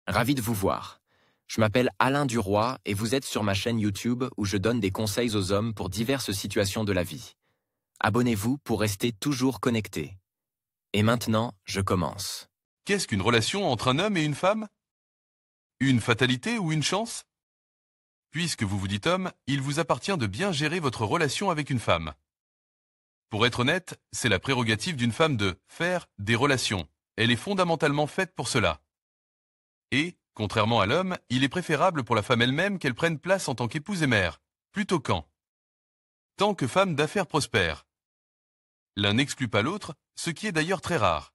Ravi de vous voir. Je m'appelle Alain Duroy et vous êtes sur ma chaîne YouTube où je donne des conseils aux hommes pour diverses situations de la vie. Abonnez-vous pour rester toujours connecté. Et maintenant, je commence. Qu'est-ce qu'une relation entre un homme et une femme? Une fatalité ou une chance? Puisque vous vous dites homme, il vous appartient de bien gérer votre relation avec une femme. Pour être honnête, c'est la prérogative d'une femme de faire des relations. Elle est fondamentalement faite pour cela. Et, contrairement à l'homme, il est préférable pour la femme elle-même qu'elle prenne place en tant qu'épouse et mère, plutôt tant que femme d'affaires prospère. L'un n'exclut pas l'autre, ce qui est d'ailleurs très rare.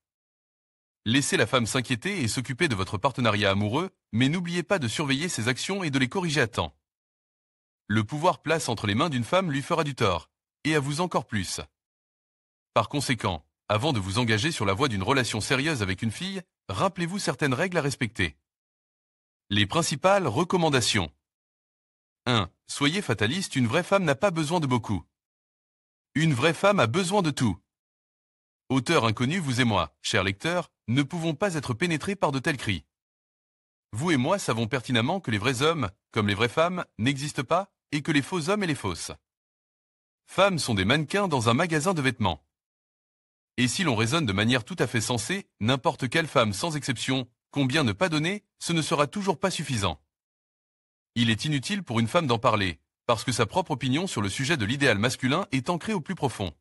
Laissez la femme s'inquiéter et s'occuper de votre partenariat amoureux, mais n'oubliez pas de surveiller ses actions et de les corriger à temps. Le pouvoir place entre les mains d'une femme lui fera du tort, et à vous encore plus. Par conséquent, avant de vous engager sur la voie d'une relation sérieuse avec une fille, rappelez-vous certaines règles à respecter. Les principales recommandations. 1. Soyez fataliste, une vraie femme n'a pas besoin de beaucoup. Une vraie femme a besoin de tout. Auteur inconnu, vous et moi, chers lecteurs, ne pouvons pas être pénétrés par de tels cris. Vous et moi savons pertinemment que les vrais hommes, comme les vraies femmes, n'existent pas, et que les faux hommes et les fausses femmes sont des mannequins dans un magasin de vêtements. Et si l'on raisonne de manière tout à fait sensée, n'importe quelle femme sans exception, combien ne pas donner, ce ne sera toujours pas suffisant. Il est inutile pour une femme d'en parler, parce que sa propre opinion sur le sujet de l'idéal masculin est ancrée au plus profond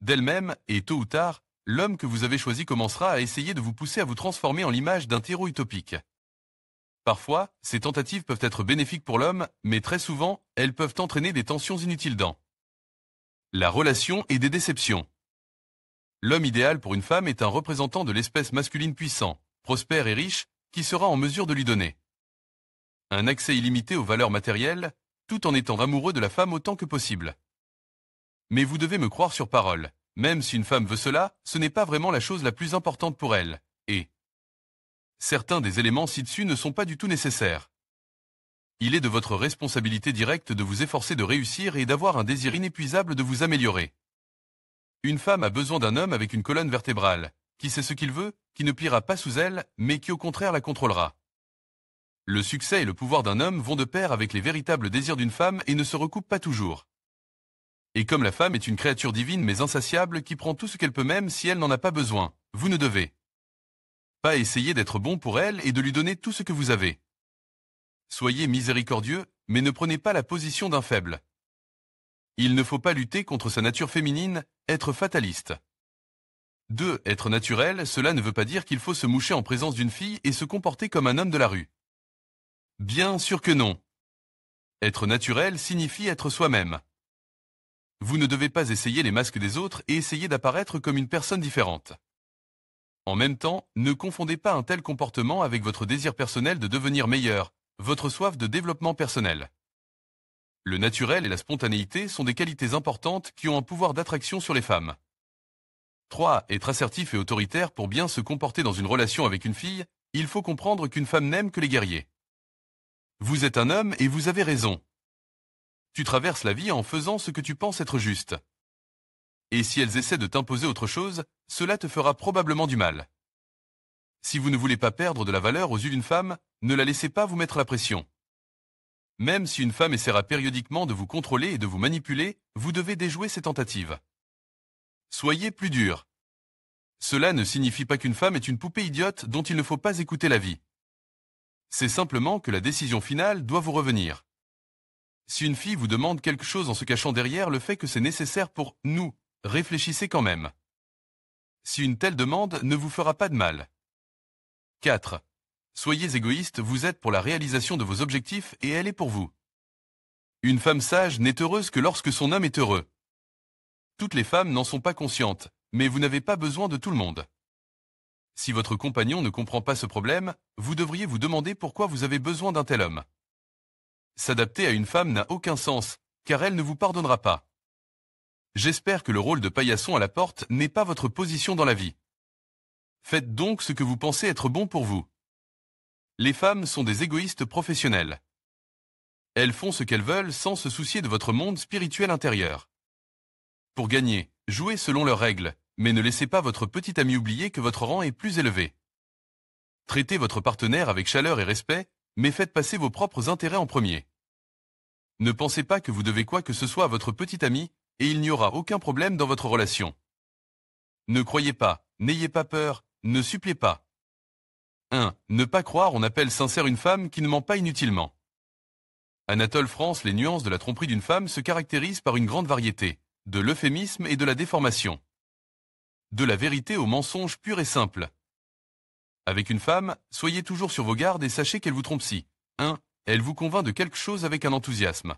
d'elle-même, et tôt ou tard, l'homme que vous avez choisi commencera à essayer de vous pousser à vous transformer en l'image d'un héros utopique. Parfois, ces tentatives peuvent être bénéfiques pour l'homme, mais très souvent, elles peuvent entraîner des tensions inutiles dans la relation et des déceptions. L'homme idéal pour une femme est un représentant de l'espèce masculine puissant, prospère et riche, qui sera en mesure de lui donner un accès illimité aux valeurs matérielles, tout en étant amoureux de la femme autant que possible. Mais vous devez me croire sur parole, même si une femme veut cela, ce n'est pas vraiment la chose la plus importante pour elle, et certains des éléments ci-dessus ne sont pas du tout nécessaires. Il est de votre responsabilité directe de vous efforcer de réussir et d'avoir un désir inépuisable de vous améliorer. Une femme a besoin d'un homme avec une colonne vertébrale, qui sait ce qu'il veut, qui ne pliera pas sous elle, mais qui au contraire la contrôlera. Le succès et le pouvoir d'un homme vont de pair avec les véritables désirs d'une femme et ne se recoupent pas toujours. Et comme la femme est une créature divine mais insatiable qui prend tout ce qu'elle peut même si elle n'en a pas besoin, vous ne devez pas essayer d'être bon pour elle et de lui donner tout ce que vous avez. Soyez miséricordieux, mais ne prenez pas la position d'un faible. Il ne faut pas lutter contre sa nature féminine, être fataliste. 2. Être naturel, cela ne veut pas dire qu'il faut se moucher en présence d'une fille et se comporter comme un homme de la rue. Bien sûr que non. Être naturel signifie être soi-même. Vous ne devez pas essayer les masques des autres et essayer d'apparaître comme une personne différente. En même temps, ne confondez pas un tel comportement avec votre désir personnel de devenir meilleur, votre soif de développement personnel. Le naturel et la spontanéité sont des qualités importantes qui ont un pouvoir d'attraction sur les femmes. 3. Être assertif et autoritaire pour bien se comporter dans une relation avec une fille, il faut comprendre qu'une femme n'aime que les guerriers. Vous êtes un homme et vous avez raison. Tu traverses la vie en faisant ce que tu penses être juste. Et si elles essaient de t'imposer autre chose, cela te fera probablement du mal. Si vous ne voulez pas perdre de la valeur aux yeux d'une femme, ne la laissez pas vous mettre la pression. Même si une femme essaiera périodiquement de vous contrôler et de vous manipuler, vous devez déjouer ces tentatives. Soyez plus dur. Cela ne signifie pas qu'une femme est une poupée idiote dont il ne faut pas écouter l'avis. C'est simplement que la décision finale doit vous revenir. Si une fille vous demande quelque chose en se cachant derrière le fait que c'est nécessaire pour nous, réfléchissez quand même. Si une telle demande ne vous fera pas de mal. 4. Soyez égoïste, vous êtes pour la réalisation de vos objectifs et elle est pour vous. Une femme sage n'est heureuse que lorsque son homme est heureux. Toutes les femmes n'en sont pas conscientes, mais vous n'avez pas besoin de tout le monde. Si votre compagnon ne comprend pas ce problème, vous devriez vous demander pourquoi vous avez besoin d'un tel homme. S'adapter à une femme n'a aucun sens, car elle ne vous pardonnera pas. J'espère que le rôle de paillasson à la porte n'est pas votre position dans la vie. Faites donc ce que vous pensez être bon pour vous. Les femmes sont des égoïstes professionnels. Elles font ce qu'elles veulent sans se soucier de votre monde spirituel intérieur. Pour gagner, jouez selon leurs règles, mais ne laissez pas votre petit ami oublier que votre rang est plus élevé. Traitez votre partenaire avec chaleur et respect, mais faites passer vos propres intérêts en premier. Ne pensez pas que vous devez quoi que ce soit à votre petit ami, et il n'y aura aucun problème dans votre relation. Ne croyez pas, n'ayez pas peur, ne suppliez pas. 1. Ne pas croire, on appelle sincère une femme qui ne ment pas inutilement. Anatole France, les nuances de la tromperie d'une femme se caractérisent par une grande variété, de l'euphémisme et de la déformation. De la vérité au mensonge pur et simple. Avec une femme, soyez toujours sur vos gardes et sachez qu'elle vous trompe si 1. Elle vous convainc de quelque chose avec un enthousiasme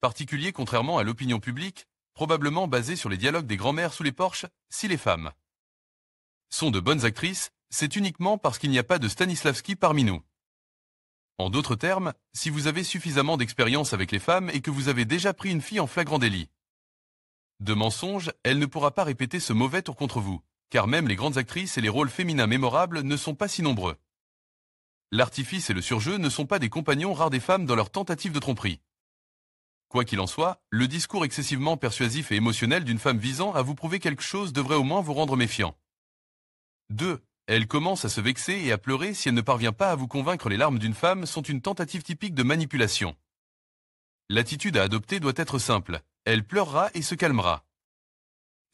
particulier contrairement à l'opinion publique, probablement basée sur les dialogues des grands-mères sous les porches, si les femmes sont de bonnes actrices, c'est uniquement parce qu'il n'y a pas de Stanislavski parmi nous. En d'autres termes, si vous avez suffisamment d'expérience avec les femmes et que vous avez déjà pris une fille en flagrant délit de mensonge, elle ne pourra pas répéter ce mauvais tour contre vous, car même les grandes actrices et les rôles féminins mémorables ne sont pas si nombreux. L'artifice et le surjeu ne sont pas des compagnons rares des femmes dans leur tentative de tromperie. Quoi qu'il en soit, le discours excessivement persuasif et émotionnel d'une femme visant à vous prouver quelque chose devrait au moins vous rendre méfiant. 2. Elle commence à se vexer et à pleurer si elle ne parvient pas à vous convaincre. Les larmes d'une femme sont une tentative typique de manipulation. L'attitude à adopter doit être simple. Elle pleurera et se calmera.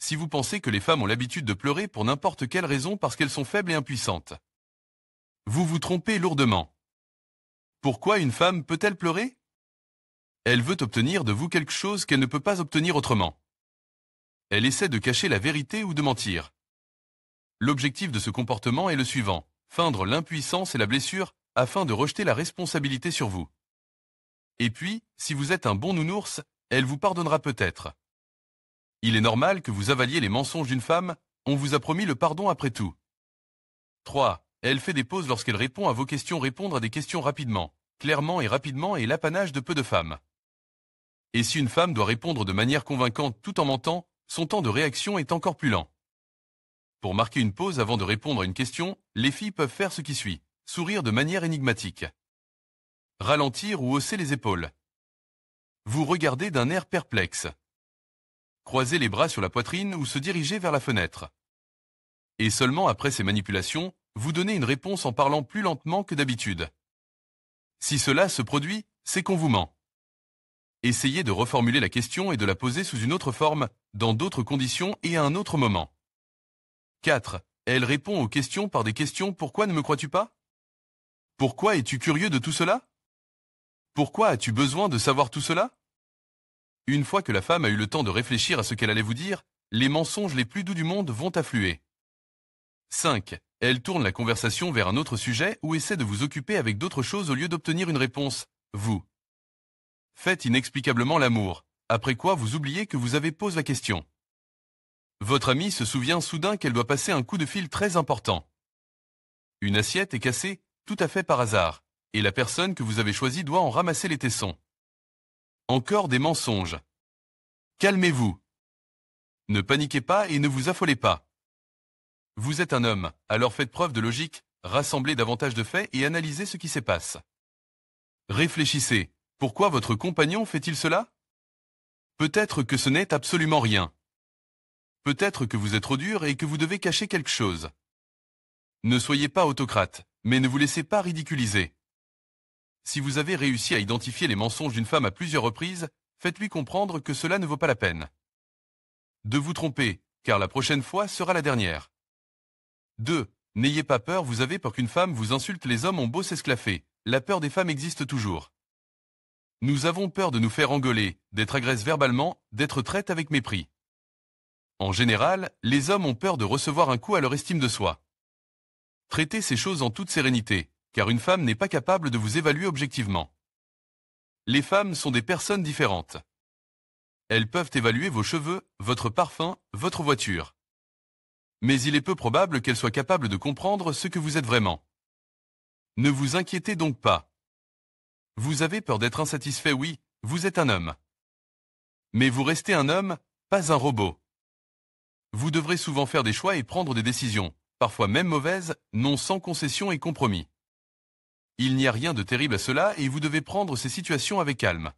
Si vous pensez que les femmes ont l'habitude de pleurer pour n'importe quelle raison parce qu'elles sont faibles et impuissantes, vous vous trompez lourdement. Pourquoi une femme peut-elle pleurer? Elle veut obtenir de vous quelque chose qu'elle ne peut pas obtenir autrement. Elle essaie de cacher la vérité ou de mentir. L'objectif de ce comportement est le suivant, feindre l'impuissance et la blessure afin de rejeter la responsabilité sur vous. Et puis, si vous êtes un bon nounours, elle vous pardonnera peut-être. Il est normal que vous avaliez les mensonges d'une femme, on vous a promis le pardon après tout. 3. Elle fait des pauses lorsqu'elle répond à vos questions. Répondre à des questions rapidement, clairement et rapidement est l'apanage de peu de femmes. Et si une femme doit répondre de manière convaincante tout en mentant, son temps de réaction est encore plus lent. Pour marquer une pause avant de répondre à une question, les filles peuvent faire ce qui suit, sourire de manière énigmatique, ralentir ou hausser les épaules. Vous regardez d'un air perplexe. Croiser les bras sur la poitrine ou se diriger vers la fenêtre. Et seulement après ces manipulations, vous donnez une réponse en parlant plus lentement que d'habitude. Si cela se produit, c'est qu'on vous ment. Essayez de reformuler la question et de la poser sous une autre forme, dans d'autres conditions et à un autre moment. 4. Elle répond aux questions par des questions. Pourquoi ne me crois-tu pas? Pourquoi es-tu curieux de tout cela? Pourquoi as-tu besoin de savoir tout cela? Une fois que la femme a eu le temps de réfléchir à ce qu'elle allait vous dire, les mensonges les plus doux du monde vont affluer. 5. Elle tourne la conversation vers un autre sujet ou essaie de vous occuper avec d'autres choses au lieu d'obtenir une réponse. Vous faites inexplicablement l'amour, après quoi vous oubliez que vous avez posé la question. Votre amie se souvient soudain qu'elle doit passer un coup de fil très important. Une assiette est cassée, tout à fait par hasard, et la personne que vous avez choisie doit en ramasser les tessons. Encore des mensonges. Calmez-vous. Ne paniquez pas et ne vous affolez pas. Vous êtes un homme, alors faites preuve de logique, rassemblez davantage de faits et analysez ce qui se passe. Réfléchissez. Pourquoi votre compagnon fait-il cela? Peut-être que ce n'est absolument rien. Peut-être que vous êtes trop dur et que vous devez cacher quelque chose. Ne soyez pas autocrate, mais ne vous laissez pas ridiculiser. Si vous avez réussi à identifier les mensonges d'une femme à plusieurs reprises, faites-lui comprendre que cela ne vaut pas la peine de vous tromper, car la prochaine fois sera la dernière. 2. N'ayez pas peur, vous avez peur qu'une femme vous insulte. Les hommes ont beau s'esclaffer, la peur des femmes existe toujours. Nous avons peur de nous faire engueuler, d'être agressés verbalement, d'être traités avec mépris. En général, les hommes ont peur de recevoir un coup à leur estime de soi. Traitez ces choses en toute sérénité, car une femme n'est pas capable de vous évaluer objectivement. Les femmes sont des personnes différentes. Elles peuvent évaluer vos cheveux, votre parfum, votre voiture. Mais il est peu probable qu'elles soient capables de comprendre ce que vous êtes vraiment. Ne vous inquiétez donc pas. Vous avez peur d'être insatisfait, oui, vous êtes un homme. Mais vous restez un homme, pas un robot. Vous devrez souvent faire des choix et prendre des décisions, parfois même mauvaises, non sans concession et compromis. Il n'y a rien de terrible à cela et vous devez prendre ces situations avec calme.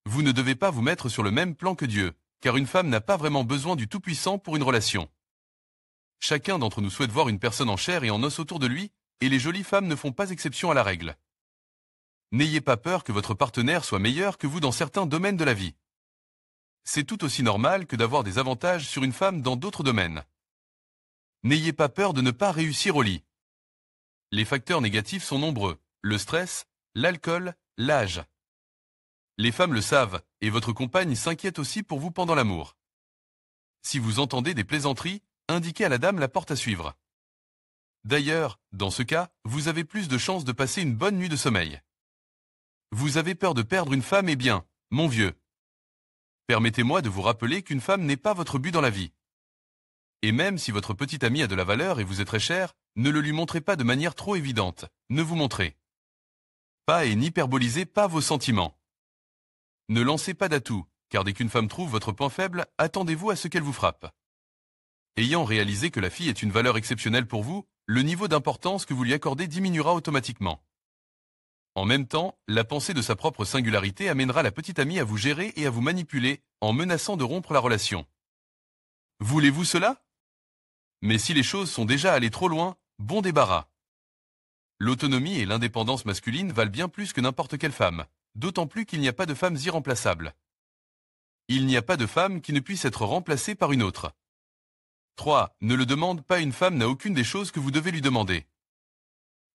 Vous ne devez pas vous mettre sur le même plan que Dieu, car une femme n'a pas vraiment besoin du Tout-Puissant pour une relation. Chacun d'entre nous souhaite voir une personne en chair et en os autour de lui, et les jolies femmes ne font pas exception à la règle. N'ayez pas peur que votre partenaire soit meilleur que vous dans certains domaines de la vie. C'est tout aussi normal que d'avoir des avantages sur une femme dans d'autres domaines. N'ayez pas peur de ne pas réussir au lit. Les facteurs négatifs sont nombreux, le stress, l'alcool, l'âge. Les femmes le savent, et votre compagne s'inquiète aussi pour vous pendant l'amour. Si vous entendez des plaisanteries, indiquez à la dame la porte à suivre. D'ailleurs, dans ce cas, vous avez plus de chances de passer une bonne nuit de sommeil. Vous avez peur de perdre une femme, eh bien, mon vieux. Permettez-moi de vous rappeler qu'une femme n'est pas votre but dans la vie. Et même si votre petite amie a de la valeur et vous est très chère, ne le lui montrez pas de manière trop évidente, ne vous montrez pas et n'hyperbolisez pas vos sentiments. Ne lancez pas d'atout, car dès qu'une femme trouve votre point faible, attendez-vous à ce qu'elle vous frappe. Ayant réalisé que la fille est une valeur exceptionnelle pour vous, le niveau d'importance que vous lui accordez diminuera automatiquement. En même temps, la pensée de sa propre singularité amènera la petite amie à vous gérer et à vous manipuler, en menaçant de rompre la relation. Voulez-vous cela? Mais si les choses sont déjà allées trop loin, bon débarras. L'autonomie et l'indépendance masculine valent bien plus que n'importe quelle femme, d'autant plus qu'il n'y a pas de femmes irremplaçables. Il n'y a pas de femme qui ne puisse être remplacée par une autre. 3. Ne le demande pas, une femme n'a aucune des choses que vous devez lui demander.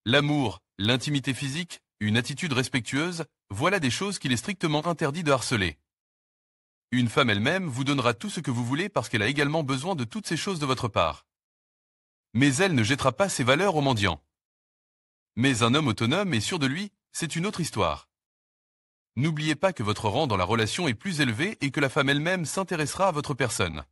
L'amour, l'intimité physique, une attitude respectueuse, voilà des choses qu'il est strictement interdit de harceler. Une femme elle-même vous donnera tout ce que vous voulez parce qu'elle a également besoin de toutes ces choses de votre part. Mais elle ne jettera pas ses valeurs aux mendiants. Mais un homme autonome et sûr de lui, c'est une autre histoire. N'oubliez pas que votre rang dans la relation est plus élevé et que la femme elle-même s'intéressera à votre personne.